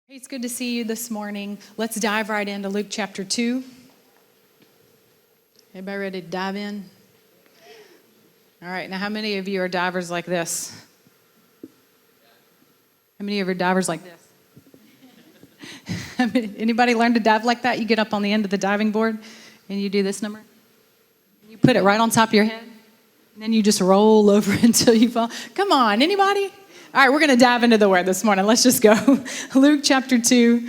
Hey, it's good to see you this morning. Let's dive right into Luke chapter 2. Everybody ready to dive in? All right, now how many of you are divers like this? How many of you are divers like this? Anybody learn to dive like that? You get up on the end of the diving board and you do this number. You put it right on top of your head, and then you just roll over until you fall. Come on, anybody? All right, we're going to dive into the word this morning. Let's just go. Luke chapter 2,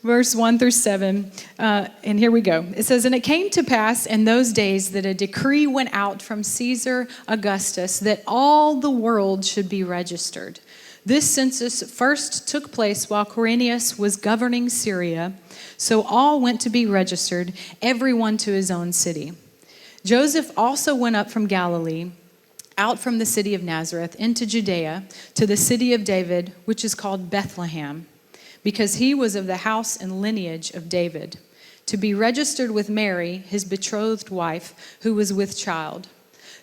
verse 1 through 7. And here we go. It says, "And it came to pass in those days that a decree went out from Caesar Augustus that all the world should be registered. This census first took place while Quirinius was governing Syria. So all went to be registered, everyone to his own city. Joseph also went up from Galilee, out from the city of Nazareth into Judea, to the city of David, which is called Bethlehem, because he was of the house and lineage of David, to be registered with Mary, his betrothed wife, who was with child.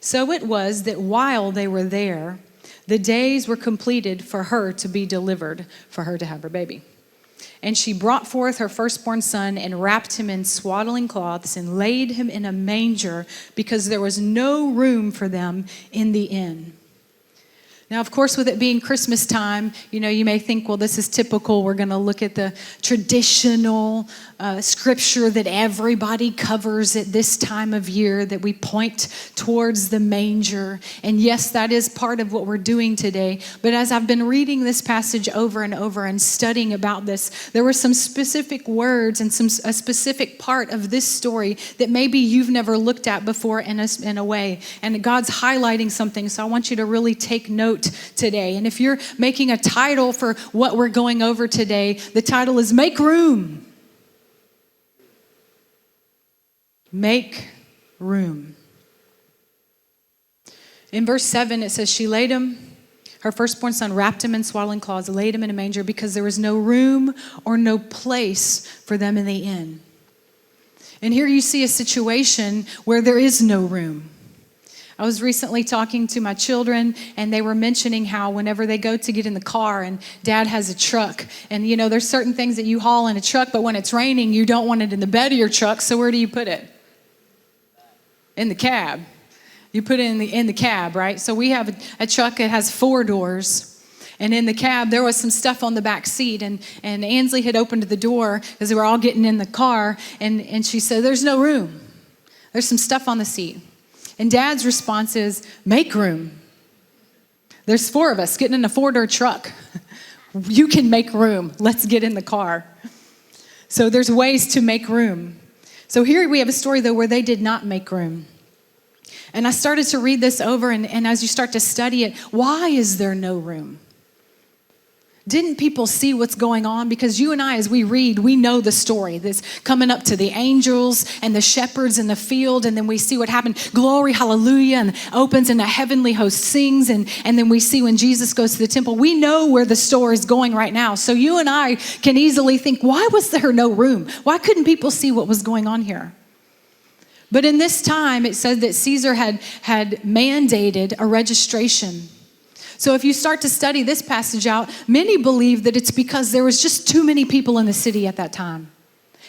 So it was that while they were there, the days were completed for her to be delivered, for her to have her baby. And she brought forth her firstborn son and wrapped him in swaddling cloths and laid him in a manger because there was no room for them in the inn." Now, of course, with it being Christmas time, you may think, well, this is typical. We're going to look at the traditional scripture that everybody covers at this time of year, that we point towards the manger. And yes, that is part of what we're doing today. But as I've been reading this passage over and over and studying about this, there were some specific words and a specific part of this story that maybe you've never looked at before in a way. And God's highlighting something, so I want you to really take note today. And if you're making a title for what we're going over today, the title is Make Room. Make room. In verse 7, it says, she laid him, her firstborn son, wrapped him in swaddling cloths, laid him in a manger because there was no room or no place for them in the inn. And here you see a situation where there is no room. I was recently talking to my children, and they were mentioning how whenever they go to get in the car and dad has a truck, and there's certain things that you haul in a truck, but when it's raining, you don't want it in the bed of your truck, so where do you put it? In the cab. You put it in the cab, right? So we have a truck that has 4 doors, and in the cab, there was some stuff on the back seat, and Ansley had opened the door because they were all getting in the car, and she said, there's no room. There's some stuff on the seat. And Dad's response is, make room. There's 4 of us getting in a 4-door truck. You can make room. Let's get in the car. So there's ways to make room. So here we have a story, though, where they did not make room. And I started to read this over, and as you start to study it, why is there no room? Didn't people see what's going on? Because you and I, as we read, we know the story. This coming up to the angels and the shepherds in the field, and then we see what happened. Glory, hallelujah, and opens, and a heavenly host sings, and then we see when Jesus goes to the temple. We know where the story is going right now. So you and I can easily think, why was there no room? Why couldn't people see what was going on here? But in this time, it said that Caesar had mandated a registration. So if you start to study this passage out, many believe that it's because there was just too many people in the city at that time.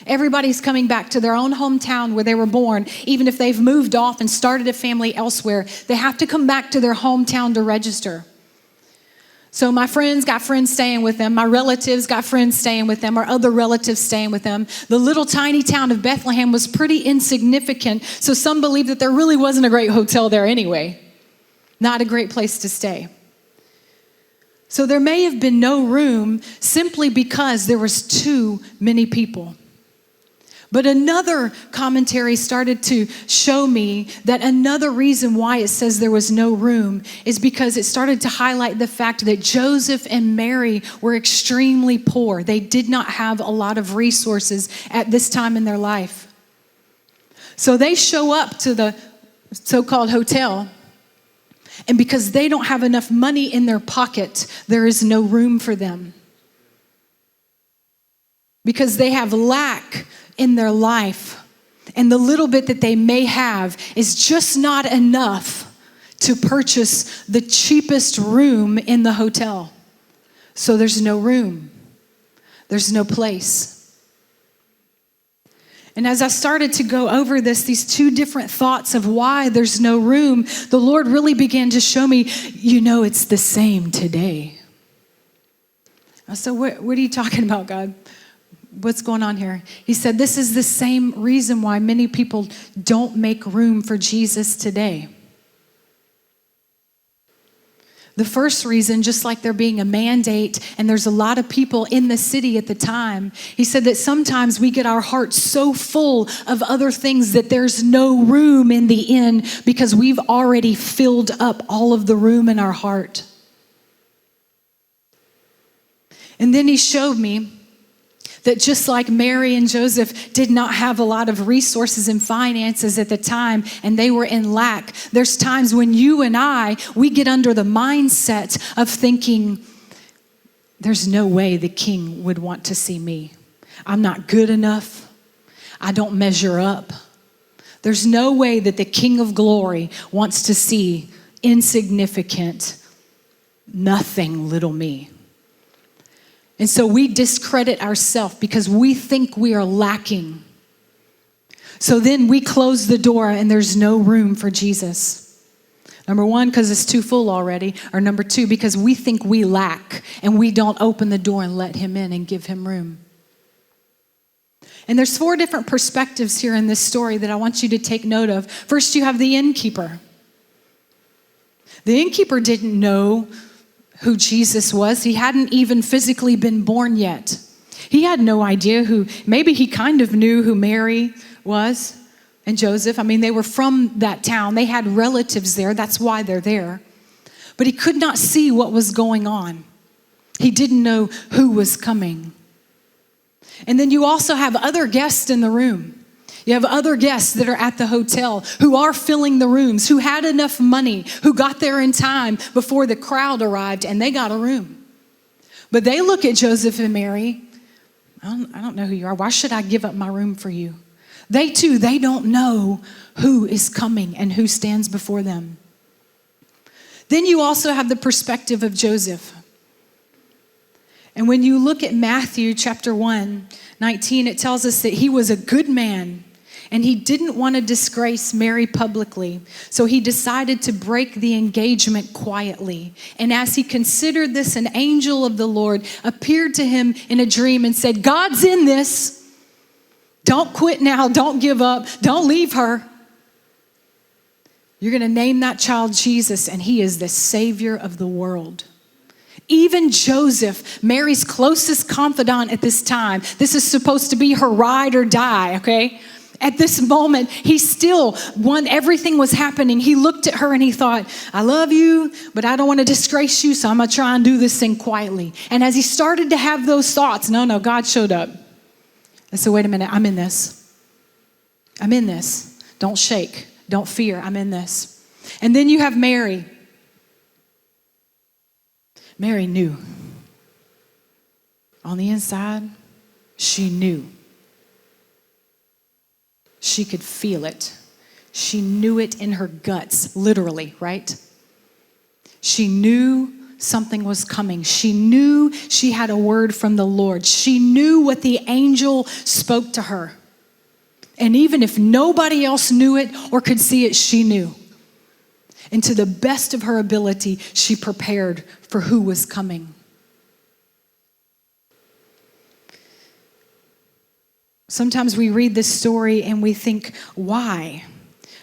Everybody's coming back to their own hometown where they were born. Even if they've moved off and started a family elsewhere, they have to come back to their hometown to register. So my friends got friends staying with them. My relatives got friends staying with them, or other relatives staying with them. The little tiny town of Bethlehem was pretty insignificant. So some believe that there really wasn't a great hotel there anyway. Not a great place to stay. So there may have been no room simply because there was too many people. But another commentary started to show me that another reason why it says there was no room is because it started to highlight the fact that Joseph and Mary were extremely poor. They did not have a lot of resources at this time in their life. So they show up to the so-called hotel, and because they don't have enough money in their pocket, there is no room for them. Because they have lack in their life, and the little bit that they may have is just not enough to purchase the cheapest room in the hotel. So there's no room. There's no place. And as I started to go over these two different thoughts of why there's no room, the Lord really began to show me, it's the same today. I said, what are you talking about, God? What's going on here? He said, this is the same reason why many people don't make room for Jesus today. The first reason, just like there being a mandate and there's a lot of people in the city at the time, he said that sometimes we get our hearts so full of other things that there's no room in the inn because we've already filled up all of the room in our heart. And then he showed me that just like Mary and Joseph did not have a lot of resources and finances at the time, and they were in lack, there's times when you and we get under the mindset of thinking, there's no way the king would want to see me. I'm not good enough. I don't measure up. There's no way that the King of Glory wants to see insignificant, nothing little me. And so we discredit ourselves because we think we are lacking. So then we close the door and there's no room for Jesus. Number one, because it's too full already. Or number two, because we think we lack and we don't open the door and let him in and give him room. And there's 4 different perspectives here in this story that I want you to take note of. First, you have the innkeeper. The innkeeper didn't know who Jesus was. He hadn't even physically been born yet. He had no idea maybe he kind of knew who Mary was and Joseph. I mean, they were from that town. They had relatives there. That's why they're there. But he could not see what was going on. He didn't know who was coming. And then you also have other guests in the room. You have other guests that are at the hotel who are filling the rooms, who had enough money, who got there in time before the crowd arrived and they got a room. But they look at Joseph and Mary. I don't know who you are. Why should I give up my room for you? They don't know who is coming and who stands before them. Then you also have the perspective of Joseph. And when you look at Matthew chapter 1:19, it tells us that he was a good man and he didn't want to disgrace Mary publicly. So he decided to break the engagement quietly. And as he considered this, an angel of the Lord appeared to him in a dream and said, God's in this. Don't quit now. Don't give up. Don't leave her. You're going to name that child Jesus, and he is the Savior of the world. Even Joseph, Mary's closest confidant at this time, this is supposed to be her ride or die, okay? At this moment, he still, everything was happening. He looked at her and he thought, I love you, but I don't want to disgrace you, so I'm going to try and do this thing quietly. And as he started to have those thoughts, God showed up. And so, wait a minute, I'm in this. I'm in this. Don't shake. Don't fear. I'm in this. And then you have Mary. Mary knew. On the inside, she knew. She could feel it. She knew it in her guts, literally, right? She knew something was coming. She knew she had a word from the Lord. She knew what the angel spoke to her. And even if nobody else knew it or could see it, she knew. And to the best of her ability, she prepared for who was coming. Sometimes we read this story and we think, why?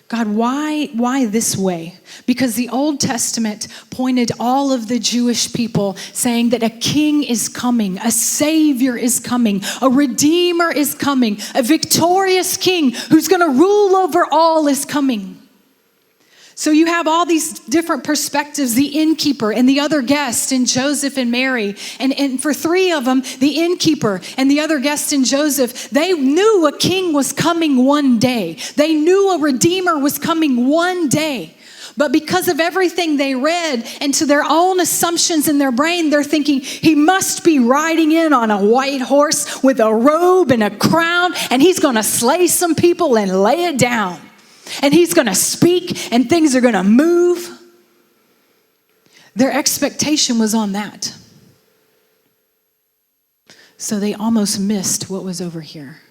God, why this way? Because the Old Testament pointed all of the Jewish people saying that a king is coming, a savior is coming, a redeemer is coming, a victorious king who's going to rule over all is coming. So you have all these different perspectives, the innkeeper and the other guest and Joseph and Mary. And for 3 of them, the innkeeper and the other guest and Joseph, they knew a king was coming one day. They knew a redeemer was coming one day. But because of everything they read and to their own assumptions in their brain, they're thinking he must be riding in on a white horse with a robe and a crown, and he's going to slay some people and lay it down. And he's going to speak and things are going to move. Their expectation was on that. So they almost missed what was over here.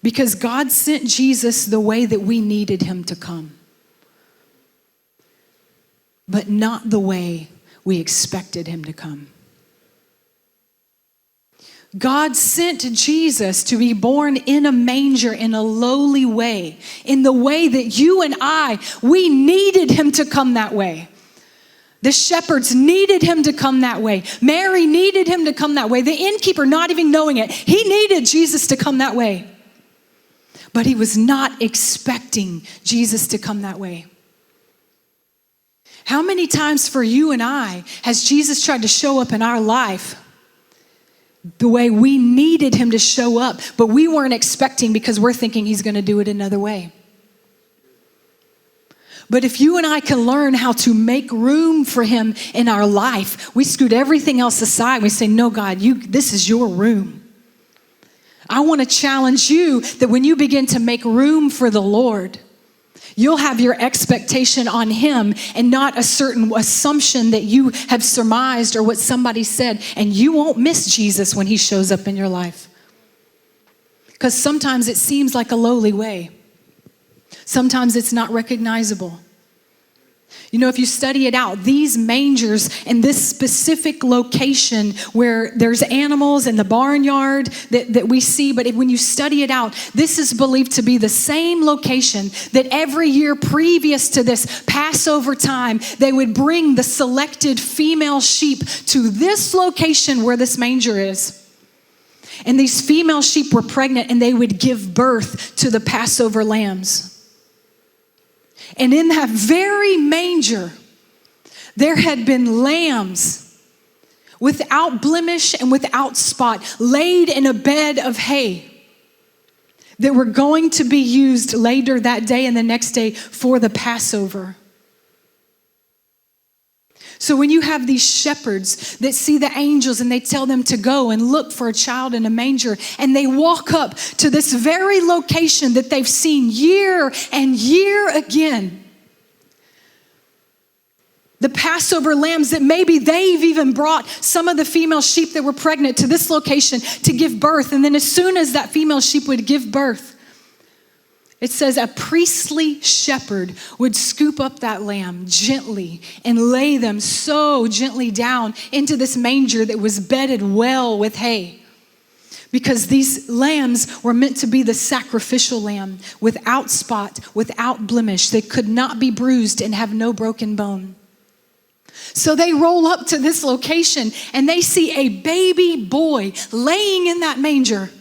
Because God sent Jesus the way that we needed him to come, but not the way we expected him to come. God sent Jesus to be born in a manger in a lowly way, in the way that you and we needed him to come that way. The shepherds needed him to come that way. Mary needed him to come that way. The innkeeper, not even knowing it, he needed Jesus to come that way. But he was not expecting Jesus to come that way. How many times for you and I has Jesus tried to show up in our life the way we needed him to show up, but we weren't expecting because we're thinking he's going to do it another way? But if you and I can learn how to make room for him in our life, we scoot everything else aside. We say, no, God, this is your room. I want to challenge you that when you begin to make room for the Lord, you'll have your expectation on him and not a certain assumption that you have surmised or what somebody said. And you won't miss Jesus when he shows up in your life. Because sometimes it seems like a lowly way. Sometimes it's not recognizable. You know, if you study it out, these mangers in this specific location where there's animals in the barnyard that we see, but when you study it out, this is believed to be the same location that every year previous to this Passover time, they would bring the selected female sheep to this location where this manger is. And these female sheep were pregnant and they would give birth to the Passover lambs. And in that very manger, there had been lambs without blemish and without spot, laid in a bed of hay that were going to be used later that day and the next day for the Passover. So when you have these shepherds that see the angels and they tell them to go and look for a child in a manger, and they walk up to this very location that they've seen year and year again, the Passover lambs that maybe they've even brought some of the female sheep that were pregnant to this location to give birth. And then as soon as that female sheep would give birth, it says a priestly shepherd would scoop up that lamb gently and lay them so gently down into this manger that was bedded well with hay. Because these lambs were meant to be the sacrificial lamb, without spot, without blemish. They could not be bruised and have no broken bone. So they roll up to this location and they see a baby boy laying in that manger.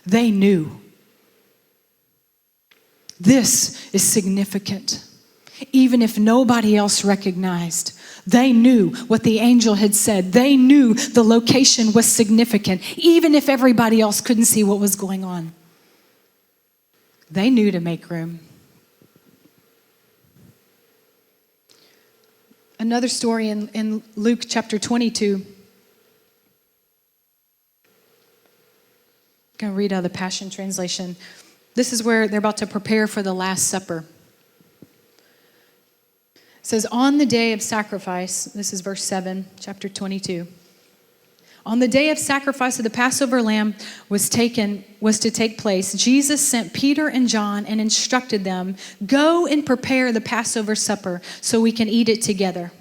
They knew. This is significant. Even if nobody else recognized, they knew what the angel had said. They knew the location was significant, even if everybody else couldn't see what was going on. They knew to make room. Another story in Luke chapter 22. I'm going to read out of the Passion Translation. This is where they're about to prepare for the Last Supper. It says, on the day of sacrifice, this is verse 7, chapter 22. On the day of sacrifice of the Passover lamb was to take place, Jesus sent Peter and John and instructed them, go and prepare the Passover supper so we can eat it together.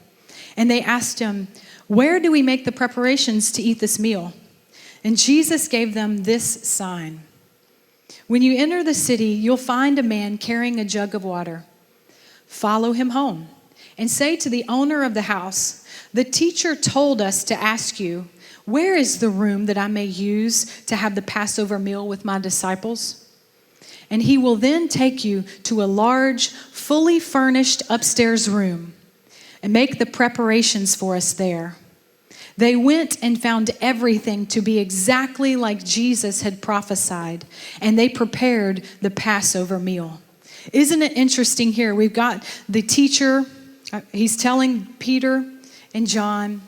And they asked him, where do we make the preparations to eat this meal? And Jesus gave them this sign. When you enter the city, you'll find a man carrying a jug of water. Follow him home and say to the owner of the house, the teacher told us to ask you, where is the room that I may use to have the Passover meal with my disciples? And he will then take you to a large, fully furnished upstairs room and make the preparations for us there. They went and found everything to be exactly like Jesus had prophesied, and they prepared the Passover meal. Isn't it interesting here? We've got the teacher, he's telling Peter and John,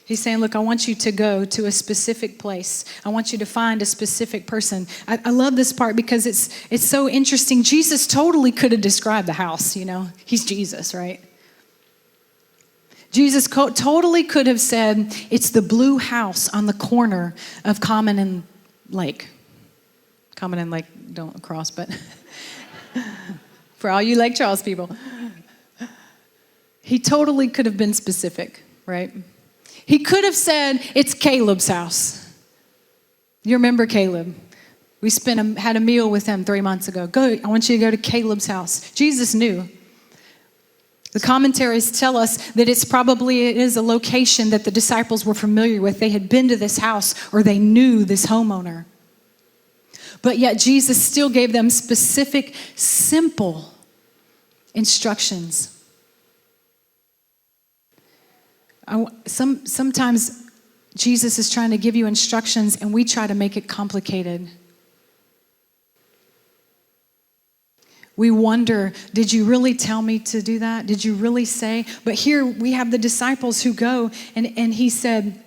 he's saying, look, I want you to go to a specific place. I want you to find a specific person. I love this part because it's so interesting. Jesus totally could have described the house, you know. He's Jesus, right? Jesus totally could have said, it's the blue house on the corner of Common and Lake. Common and Lake don't cross, but for all you Lake Charles people. He totally could have been specific, right? He could have said, it's Caleb's house. You remember Caleb? We had a meal with him 3 months ago. I want you to go to Caleb's house. Jesus knew. The commentaries tell us that it is a location that the disciples were familiar with. They had been to this house or they knew this homeowner. But yet Jesus still gave them specific, simple instructions. Sometimes Jesus is trying to give you instructions and we try to make it complicated. We wonder, did you really tell me to do that? Did you really say? But here we have the disciples who go and he said,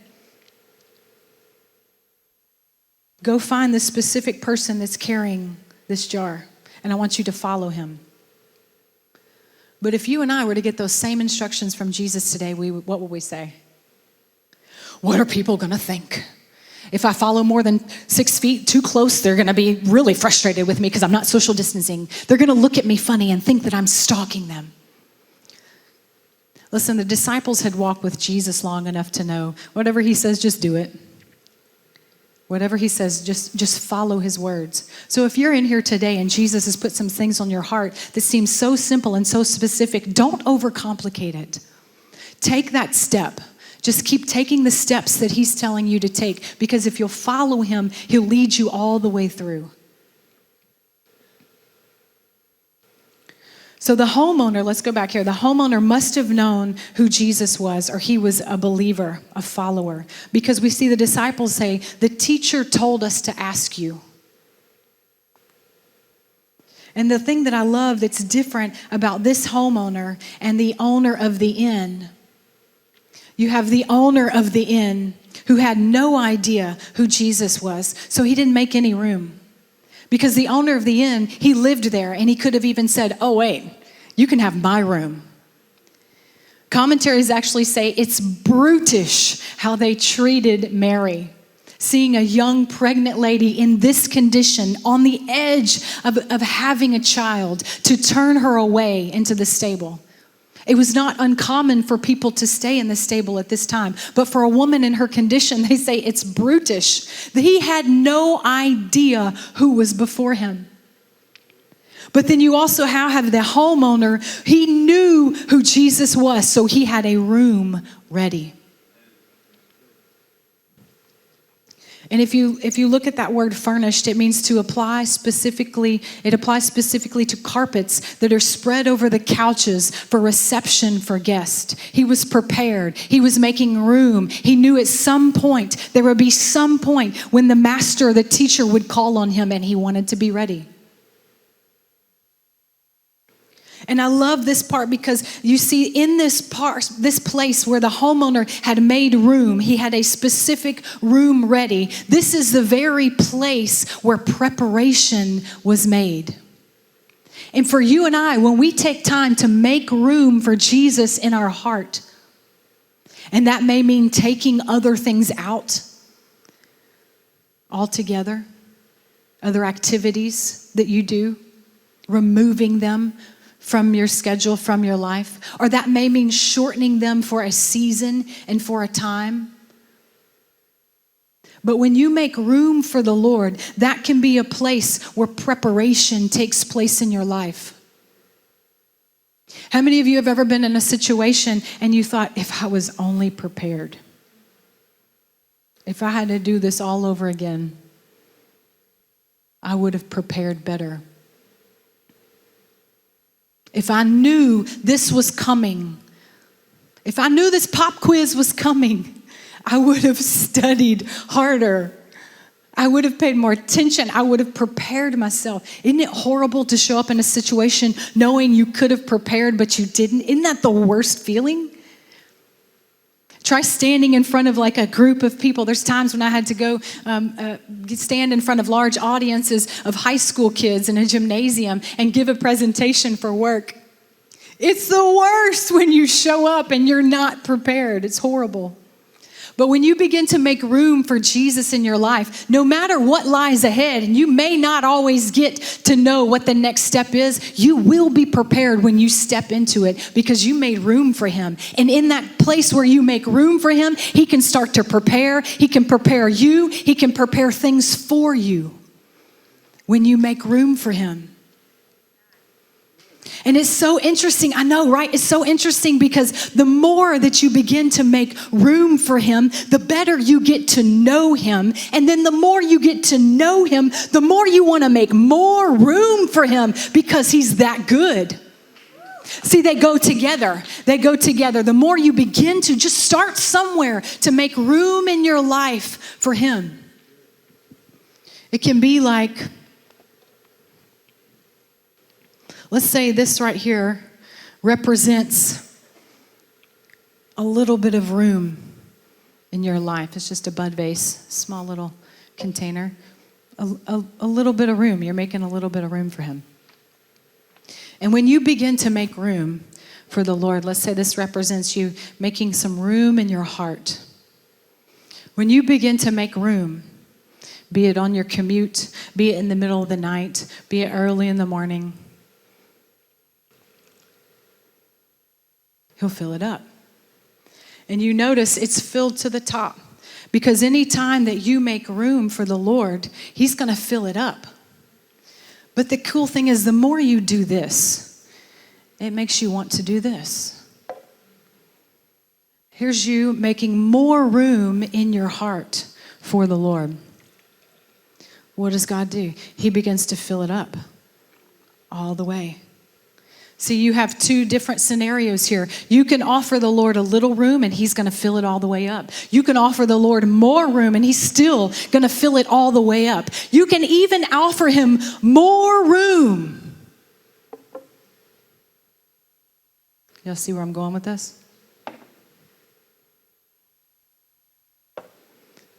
go find the specific person that's carrying this jar and I want you to follow him. But if you and I were to get those same instructions from Jesus today, what would we say? What are people going to think? If I follow more than 6 feet too close, they're going to be really frustrated with me because I'm not social distancing. They're going to look at me funny and think that I'm stalking them. Listen, the disciples had walked with Jesus long enough to know whatever he says, just do it. Whatever he says, just follow his words. So if you're in here today and Jesus has put some things on your heart that seem so simple and so specific, don't overcomplicate it. Take that step. Just keep taking the steps that he's telling you to take, because if you'll follow him, he'll lead you all the way through. So the homeowner, let's go back here. The homeowner must have known who Jesus was, or he was a believer, a follower, because we see the disciples say, the teacher told us to ask you. And the thing that I love that's different about this homeowner and the owner of the inn, you have the owner of the inn who had no idea who Jesus was, so he didn't make any room. Because the owner of the inn, he lived there, and he could have even said, oh, wait, you can have my room. Commentaries actually say it's brutish how they treated Mary. Seeing a young pregnant lady in this condition, on the edge of having a child, to turn her away into the stable. It was not uncommon for people to stay in the stable at this time. But for a woman in her condition, they say it's brutish. He had no idea who was before him. But then you also have the homeowner. He knew who Jesus was, so he had a room ready. And if you look at that word furnished, it means to apply specifically, it applies specifically to carpets that are spread over the couches for reception for guests. He was prepared. He was making room. He knew at some point, there would be some point when the master, the teacher would call on him, and he wanted to be ready. And I love this part because you see in this place where the homeowner had made room, he had a specific room ready. This is the very place where preparation was made. And for you and I, when we take time to make room for Jesus in our heart, and that may mean taking other things out altogether, other activities that you do, removing them from your schedule, from your life, or that may mean shortening them for a season and for a time. But when you make room for the Lord, that can be a place where preparation takes place in your life. How many of you have ever been in a situation and you thought, if I was only prepared, if I had to do this all over again, I would have prepared better. If I knew this was coming, if I knew this pop quiz was coming, I would have studied harder. I would have paid more attention. I would have prepared myself. Isn't it horrible to show up in a situation knowing you could have prepared, but you didn't? Isn't that the worst feeling? Try standing in front of like a group of people. There's times when I had to go stand in front of large audiences of high school kids in a gymnasium and give a presentation for work. It's the worst when you show up and you're not prepared. It's horrible. But when you begin to make room for Jesus in your life, no matter what lies ahead, and you may not always get to know what the next step is, you will be prepared when you step into it because you made room for him. And in that place where you make room for him, he can start to prepare. He can prepare you. He can prepare things for you when you make room for him. And it's so interesting. I know, right? It's so interesting because the more that you begin to make room for him, the better you get to know him. And then the more you get to know him, the more you want to make more room for him because he's that good. See, they go together. They go together. The more you begin to just start somewhere to make room in your life for him. It can be like, let's say this right here represents a little bit of room in your life. It's just a bud vase, small little container. A little bit of room. You're making a little bit of room for him. And when you begin to make room for the Lord, let's say this represents you making some room in your heart. When you begin to make room, be it on your commute, be it in the middle of the night, be it early in the morning, he'll fill it up. And you notice it's filled to the top. Because any time that you make room for the Lord, he's going to fill it up. But the cool thing is, the more you do this, it makes you want to do this. Here's you making more room in your heart for the Lord. What does God do? He begins to fill it up all the way. See, you have two different scenarios here. You can offer the Lord a little room and he's going to fill it all the way up. You can offer the Lord more room and he's still going to fill it all the way up. You can even offer him more room. Y'all see where I'm going with this?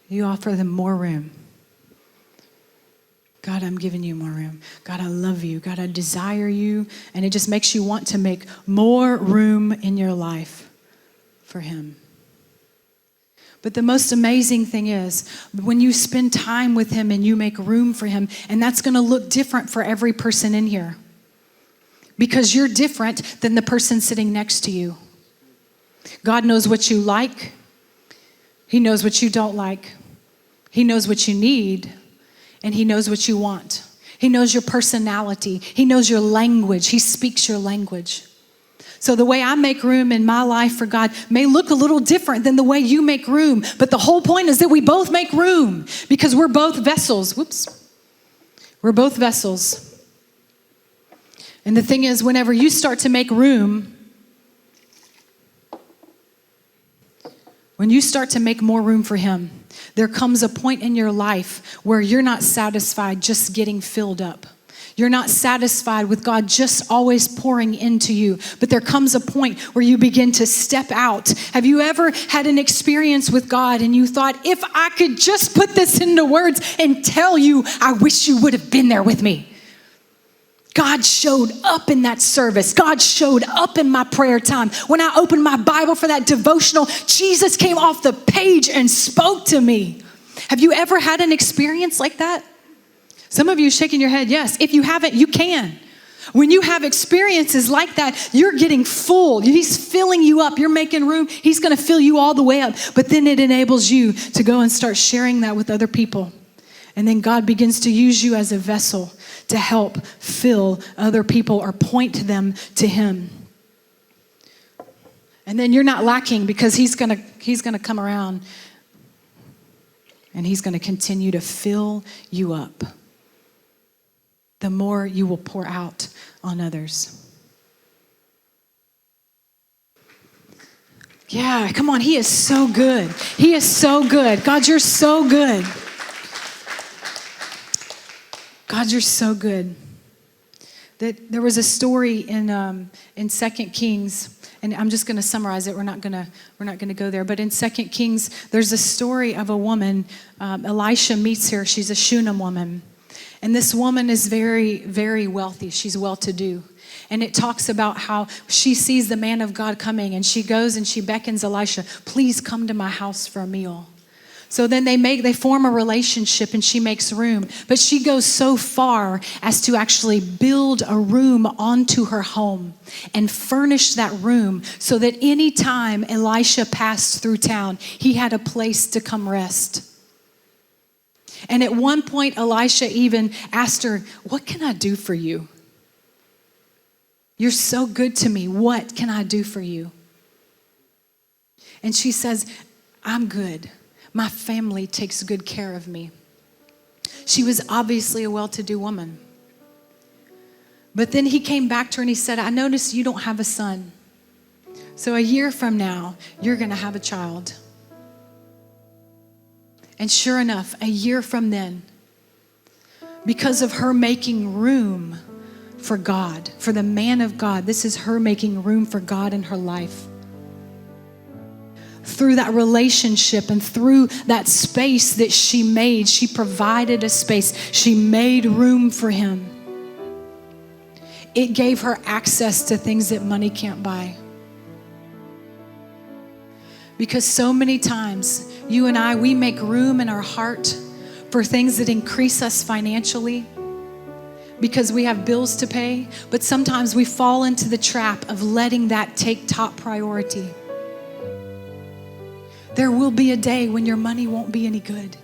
You offer them more room. God, I'm giving you more room. God, I love you. God, I desire you. And it just makes you want to make more room in your life for him. But the most amazing thing is when you spend time with him and you make room for him, and that's going to look different for every person in here. Because you're different than the person sitting next to you. God knows what you like. He knows what you don't like. He knows what you need. And he knows what you want. He knows your personality. He knows your language. He speaks your language. So the way I make room in my life for God may look a little different than the way you make room. But the whole point is that we both make room because we're both vessels. Whoops. We're both vessels. And the thing is, whenever you start to make room, when you start to make more room for him, there comes a point in your life where you're not satisfied just getting filled up. You're not satisfied with God just always pouring into you. But there comes a point where you begin to step out. Have you ever had an experience with God and you thought, if I could just put this into words and tell you, I wish you would have been there with me. God showed up in that service. God showed up in my prayer time. When I opened my Bible for that devotional, Jesus came off the page and spoke to me. Have you ever had an experience like that? Some of you shaking your head, yes. If you haven't, you can. When you have experiences like that, you're getting full. He's filling you up. You're making room. He's going to fill you all the way up. But then it enables you to go and start sharing that with other people. And then God begins to use you as a vessel to help fill other people or point them to him. And then you're not lacking because he's gonna come around and he's gonna continue to fill you up. The more you will pour out on others. Yeah, come on, he is so good. He is so good. God, you're so good. God, you're so good. That there was a story in 2 Kings, and I'm just going to summarize it. We're not going to go there. But in 2 Kings, there's a story of a woman. Elisha meets her. She's a Shunem woman, and this woman is very, very wealthy. She's well-to-do, And it talks about how she sees the man of God coming, and she goes and she beckons Elisha, please come to my house for a meal. So then they form a relationship, and she makes room. But she goes so far as to actually build a room onto her home and furnish that room so that any time Elisha passed through town, he had a place to come rest. And at one point, Elisha even asked her, what can I do for you? You're so good to me. What can I do for you? And she says, I'm good. My family takes good care of me. She was obviously a well-to-do woman. But then he came back to her and he said, I noticed you don't have a son. So a year from now, you're going to have a child. And sure enough, a year from then, because of her making room for God, for the man of God, this is her making room for God in her life. Through that relationship and through that space that she made, she provided a space. She made room for him. It gave her access to things that money can't buy. Because so many times, you and I, we make room in our heart for things that increase us financially because we have bills to pay, but sometimes we fall into the trap of letting that take top priority. There will be a day when your money won't be any good.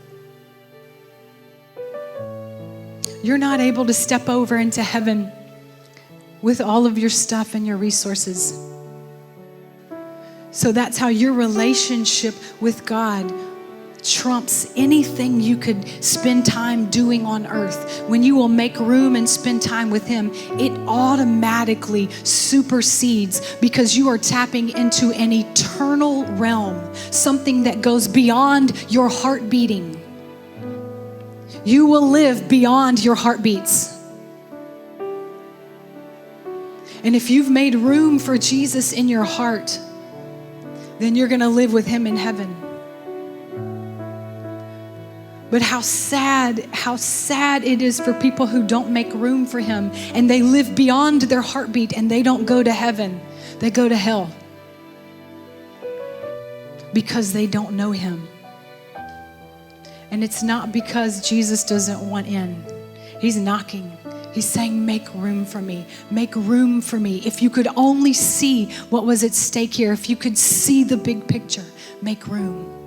You're not able to step over into heaven with all of your stuff and your resources. So that's how your relationship with God trumps anything you could spend time doing on earth. When you will make room and spend time with him, it automatically supersedes because you are tapping into an eternal realm, something that goes beyond your heart beating. You will live beyond your heartbeats. And if you've made room for Jesus in your heart, then you're going to live with him in heaven. But how sad it is for people who don't make room for him and they live beyond their heartbeat and they don't go to heaven. They go to hell because they don't know him. And it's not because Jesus doesn't want in. He's knocking. He's saying, make room for me. Make room for me. If you could only see what was at stake here, if you could see the big picture, make room.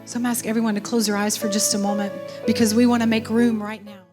So I'm asking everyone to close their eyes for just a moment because we want to make room right now.